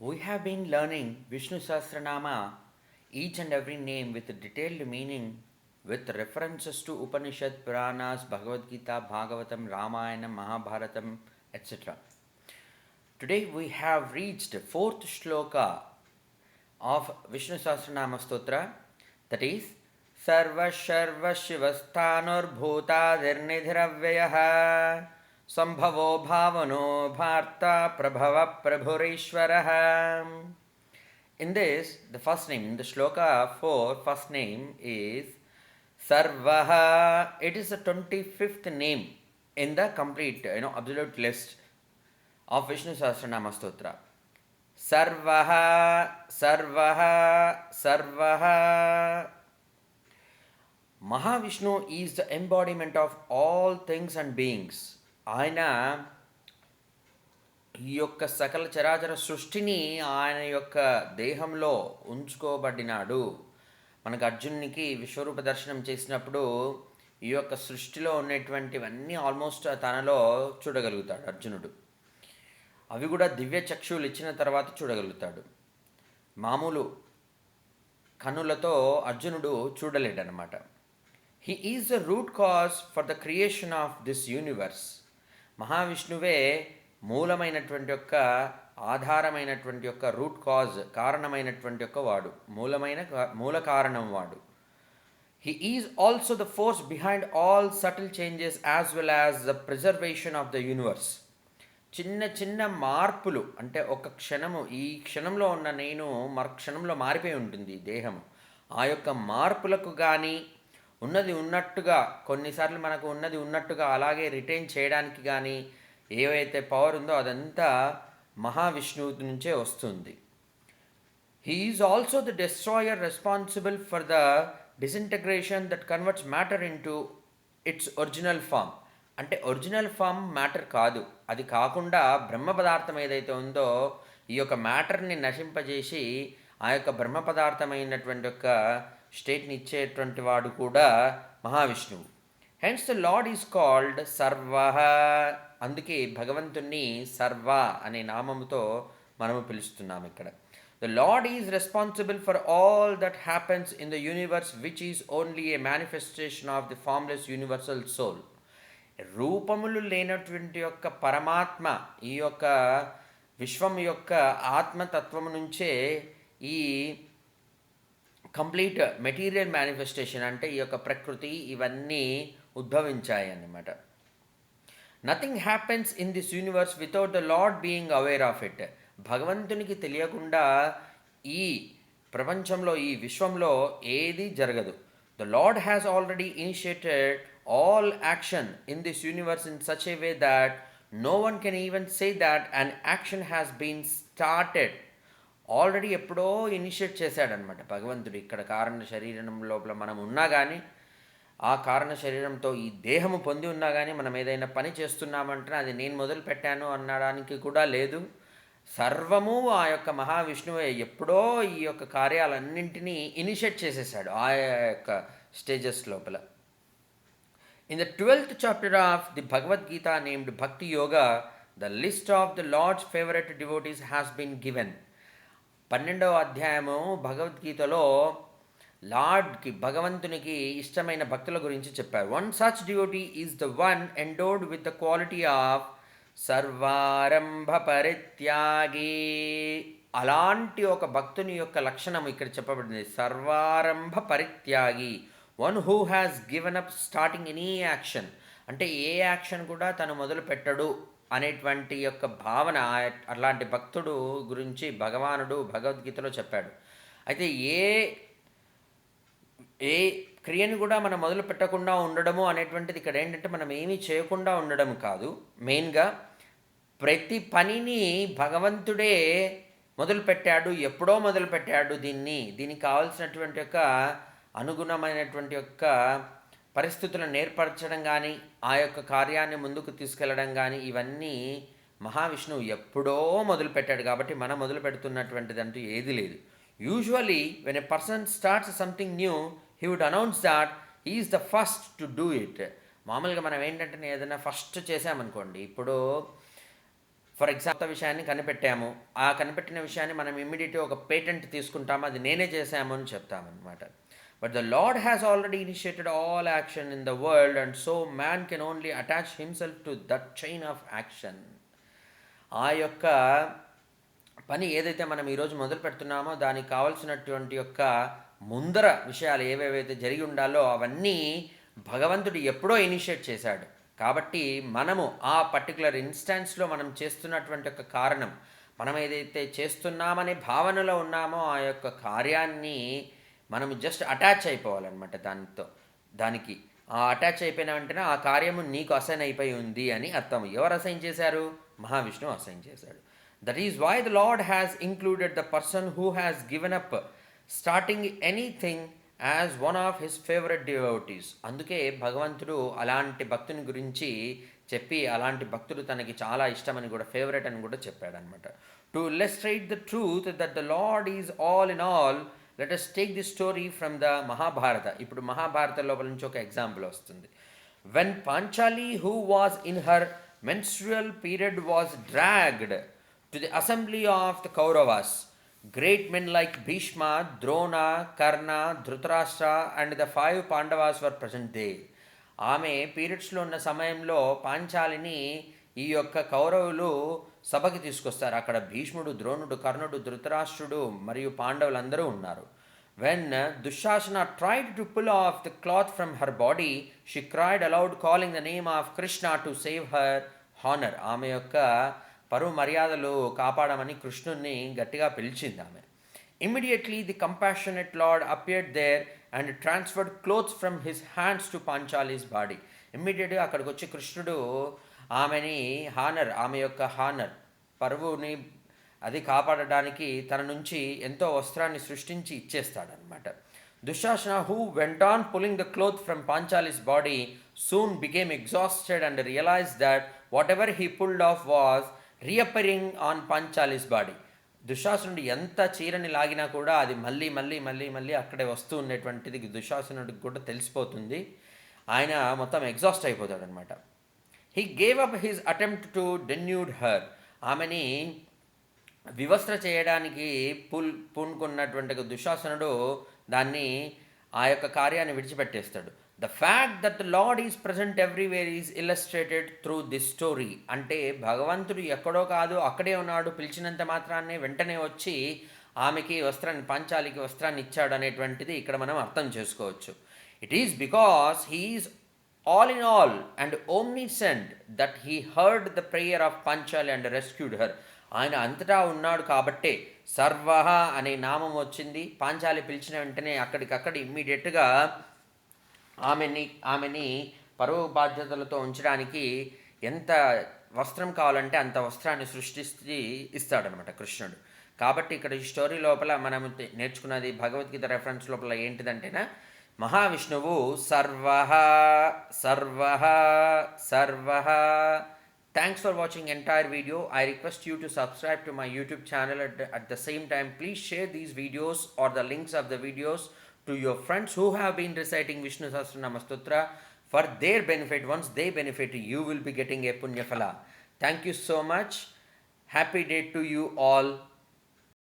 We have been learning Vishnu Sahasranama, each and every name with a detailed meaning, with references to Upanishad, Puranas, Bhagavad Gita, Bhagavatam, Ramayana, Mahabharatam, etc. Today we have reached fourth shloka of Vishnu Sahasranama Stotra, that is Sarva Sharva Shivasthanur Bhutadirnidhiravyayah Sambhavo Bhavano Bharta Prabhava Prabhurishwarah. In this, the first name, in the shloka 4, first name is Sarvaha. It is the 25th name in the complete, absolute list of Vishnu Sahasranama Stotra. Sarvaha, Sarvaha, Sarvaha. Mahavishnu is the embodiment of all things and beings. ఆయన ఈ యొక్క సకల చరాచర సృష్టిని ఆయన యొక్క దేహంలో ఉంచుకోబడినాడు. మనకు అర్జునునికి విశ్వరూప దర్శనం చేసినప్పుడు ఈ యొక్క సృష్టిలో ఉన్నటువంటివన్నీ ఆల్మోస్ట్ తనలో చూడగలుగుతాడు అర్జునుడు. అవి కూడా దివ్య చక్షువులు ఇచ్చిన తర్వాత చూడగలుగుతాడు. మామూలు కన్నులతో అర్జునుడు చూడలేడనమాట. He is the root cause for the creation of this universe. మహావిష్ణువే మూలమైనటువంటి యొక్క ఆధారమైనటువంటి యొక్క రూట్ కాజ్, కారణమైనటువంటి యొక్క వాడు, మూల కారణం వాడు. He is also the force behind all subtle changes as well as the preservation of the universe. చిన్న చిన్న మార్పులు, అంటే ఒక క్షణము, ఈ క్షణంలో ఉన్న నేను క్షణంలో మారిపోయి ఉంటుంది దేహం. ఆ యొక్క మార్పులకు కానీ ఉన్నది ఉన్నట్టుగా, కొన్నిసార్లు మనకు ఉన్నది ఉన్నట్టుగా అలాగే రిటైన్ చేయడానికి కానీ ఏవైతే పవర్ ఉందో అదంతా మహావిష్ణువు నుంచే వస్తుంది. He is also the destroyer responsible for the disintegration that converts matter into its original form. అంటే ఒరిజినల్ ఫామ్ మ్యాటర్ కాదు, అది కాకుండా బ్రహ్మ పదార్థం ఏదైతే ఉందో ఈ యొక్క మ్యాటర్ని నశింపజేసి ఆ యొక్క బ్రహ్మ పదార్థమైనటువంటి యొక్క స్టేట్ని ఇచ్చేటువంటి వాడు కూడా మహావిష్ణువు. Hence the lord is called సర్వః. అందుకే భగవంతుణ్ణి సర్వ అనే నామముతో మనము పిలుస్తున్నాము ఇక్కడ. The lord is responsible for all that happens in the universe which is only a manifestation of the formless universal soul. రూపములు లేనటువంటి యొక్క పరమాత్మ ఈ యొక్క విశ్వం యొక్క ఆత్మతత్వము నుంచే ఈ కంప్లీట్ మెటీరియల్ మేనిఫెస్టేషన్, అంటే ఈ యొక్క ప్రకృతి ఇవన్నీ ఉద్భవించాయి అన్నమాట. Nothing happens in this universe without the lord being aware of it. భగవంతునికి తెలియకుండా ఈ ప్రపంచంలో, ఈ విశ్వంలో ఏది జరగదు. The lord has already initiated all action in this universe in such a way that no one can even say that an action has been started. Already ఎప్పుడో initiate చేశాడనమాట భగవంతుడు. ఇక్కడ కారణ శరీరం లోపల మనం ఉన్నా కానీ, ఆ కారణ శరీరంతో ఈ దేహము పొంది ఉన్నా కానీ మనం ఏదైనా పని చేస్తున్నామంటే అది నేను మొదలు పెట్టాను అనడానికి కూడా లేదు. సర్వము ఆ యొక్క మహావిష్ణువే ఎప్పుడో ఈ యొక్క కార్యాలన్నింటినీ ఇనిషియేట్ చేసేసాడు ఆ యొక్క స్టేజెస్ లోపల. In the 12th chapter of the Bhagavad Gita named Bhakti Yoga, the list of the Lord's favorite devotees has been given. 12వ అధ్యాయము భగవద్గీతలో లార్డ్కి, భగవంతునికి ఇష్టమైన భక్తుల గురించి చెప్పారు. One such devotee is the one endowed with the quality of సర్వారంభ పరిత్యాగి. అలాంటి ఒక భక్తుని యొక్క లక్షణం ఇక్కడ చెప్పబడింది, సర్వారంభ పరిత్యాగి. One who has given up starting any action, అంటే ఏ యాక్షన్ కూడా తను మొదలు పెట్టడు అనేటువంటి యొక్క భావన. అలాంటి భక్తుడు గురించి భగవానుడు భగవద్గీతలో చెప్పాడు. అయితే ఏ క్రియను కూడా మనం మొదలు పెట్టకుండా ఉండడము అనేటువంటిది ఇక్కడ ఏంటంటే మనం ఏమీ చేయకుండా ఉండడం కాదు. మెయిన్గా ప్రతి పనిని భగవంతుడే మొదలుపెట్టాడు, ఎప్పుడో మొదలుపెట్టాడు. దీనికి కావాల్సినటువంటి యొక్క అనుగుణమైనటువంటి యొక్క పరిస్థితులను ఏర్పరచడం కానీ, ఆ యొక్క కార్యాన్ని ముందుకు తీసుకెళ్ళడం కానీ, ఇవన్నీ మహావిష్ణువు ఎప్పుడో మొదలుపెట్టాడు. కాబట్టి మనం మొదలు పెడుతున్నటువంటిది అంటూ ఏది లేదు. Usually when a person starts something new, he would announce that he is the first to do it. మామూలుగా మనం ఏంటంటే ఏదైనా ఫస్ట్ చేసామనుకోండి, ఇప్పుడు ఫర్ ఎగ్జాంపుల్ విషయాన్ని కనిపెట్టాము, ఆ కనిపెట్టిన విషయాన్ని మనం ఇమ్మీడియట్గా ఒక పేటెంట్ తీసుకుంటాము, అది నేనే చేశాము అని చెప్తామన్నమాట. But the lord has already initiated all action in the world, and so man can only attach himself to that chain of action. ఆ యొక్క పని ఏదైతే మనం ఈరోజు మొదలు పెడుతున్నామో దానికి కావాల్సినటువంటి యొక్క ముందర విషయాలు ఏవేవైతే జరిగి ఉండాలో అవన్నీ భగవంతుడు ఎప్పుడో ఇనిషియేట్ చేశాడు. కాబట్టి మనము ఆ పర్టికులర్ ఇన్స్టాన్స్లో మనం చేస్తున్నటువంటి ఒక కారణం, మనం ఏదైతే చేస్తున్నామనే భావనలో ఉన్నామో ఆ యొక్క కార్యాన్ని మనము జస్ట్ అటాచ్ అయిపోవాలన్నమాట దానికి ఆ అటాచ్ అయిపోయిన వెంటనే ఆ కార్యము నీకు అసైన్ అయిపోయి ఉంది అని అర్థం. ఎవరు అసైన్ చేశారు? మహావిష్ణువు అసైన్ చేశాడు. That is why the lord has included the person who has given up starting anything as one of his favourite devotees. అందుకే భగవంతుడు అలాంటి భక్తుని గురించి చెప్పి అలాంటి భక్తుడు తనకి చాలా ఇష్టమని కూడా, ఫేవరెట్ అని కూడా చెప్పాడనమాట. To illustrate the truth that the lord is all in all, let us take the story from the Mahabharata. ఇప్పుడు మహాభారత లోపల నుంచి ఒక ఎగ్జాంపుల్ వస్తుంది. When Panchali who was in her menstrual period was dragged to the assembly of the Kauravas, great men like Bhishma, Drona, Karna, Dhritarashtra and the 5 Pandavas were present there. ఆమె పీరియడ్స్లో ఉన్న సమయంలో పాంచాలిని ఈ యొక్క కౌరవులు సభకి తీసుకొస్తారు. అక్కడ భీష్ముడు, ద్రోణుడు, కర్ణుడు, ధృతరాష్ట్రుడు మరియు పాండవులందరూ ఉన్నారు. When Dushasana tried to pull off the cloth from her body, she cried aloud, calling the name of Krishna to save her honor. ఆమె యొక్క పరువు మర్యాదలు కాపాడమని కృష్ణుని గట్టిగా పిలిచింది ఆమె. Immediately the compassionate Lord appeared there and transferred clothes from his hands to Panchali's body. ఇమ్మీడియట్గా అక్కడికి వచ్చి కృష్ణుడు ఆమెని ఆమె యొక్క పరువుని అది కాపాడడానికి తన నుంచి ఎంతో వస్త్రాన్ని సృష్టించి ఇచ్చేస్తాడనమాట. Dushasana, who went on pulling the cloth from Panchali's body, soon became exhausted and realise that whatever he pulled off was reappearing on Panchali's body. దుశ్శాసనుడు ఎంత చీరని లాగినా కూడా అది మళ్ళీ మళ్ళీ మళ్ళీ మళ్ళీ అక్కడే వస్తూ ఉండేటువంటిది దుశ్శాసనుడికి కూడా తెలిసిపోతుంది. ఆయన మొత్తం ఎగ్జాస్ట్ అయిపోతాడు అనమాట. He gave up his attempt to denude her. ఆమెని వివస్త్ర చేయడానికి పూనుకున్నటువంటి దుశ్శాసనుడు దాన్ని ఆ యొక్క కార్యాన్ని విడిచిపెట్టేస్తాడు. The fact that the lord is present everywhere is illustrated through this story. అంటే భగవంతుడు ఎక్కడో కాదు, అక్కడే ఉన్నాడు, పిలిచినంత మాత్రాన్ని వెంటనే వచ్చి ఆమెకి వస్త్రాన్ని, పాంచాలికి వస్త్రాన్ని ఇచ్చాడు అనేటువంటిది ఇక్కడ మనం అర్థం చేసుకోవచ్చు. It is because he is all in all and omniscient that he heard the prayer of Panchali and rescued her. ఆయన అంతటా ఉన్నాడు కాబట్టే సర్వహ అనే నామం వచ్చింది. పాంచాలి పిలిచిన వెంటనే అక్కడికక్కడ ఇమ్మీడియట్గా ఆమెని పరువు బాధ్యతలతో ఉంచడానికి ఎంత వస్త్రం కావాలంటే అంత వస్త్రాన్ని సృష్టించి ఇస్తాడనమాట కృష్ణుడు. కాబట్టి ఇక్కడ ఈ స్టోరీ లోపల మనం నేర్చుకున్నది భగవద్గీత రెఫరెన్స్ లోపల ఏంటిదంటేనా, మహావిష్ణువు సర్వః సర్వః సర్వః. Thanks for watching entire video. I request you to subscribe to my YouTube channel. At the same time, please share these videos or the links of the videos to your friends who have been reciting Vishnu Sahasranama Stotra for their benefit. Once they benefit, you will be getting a punya phala. Thank you so much. Happy day to you all.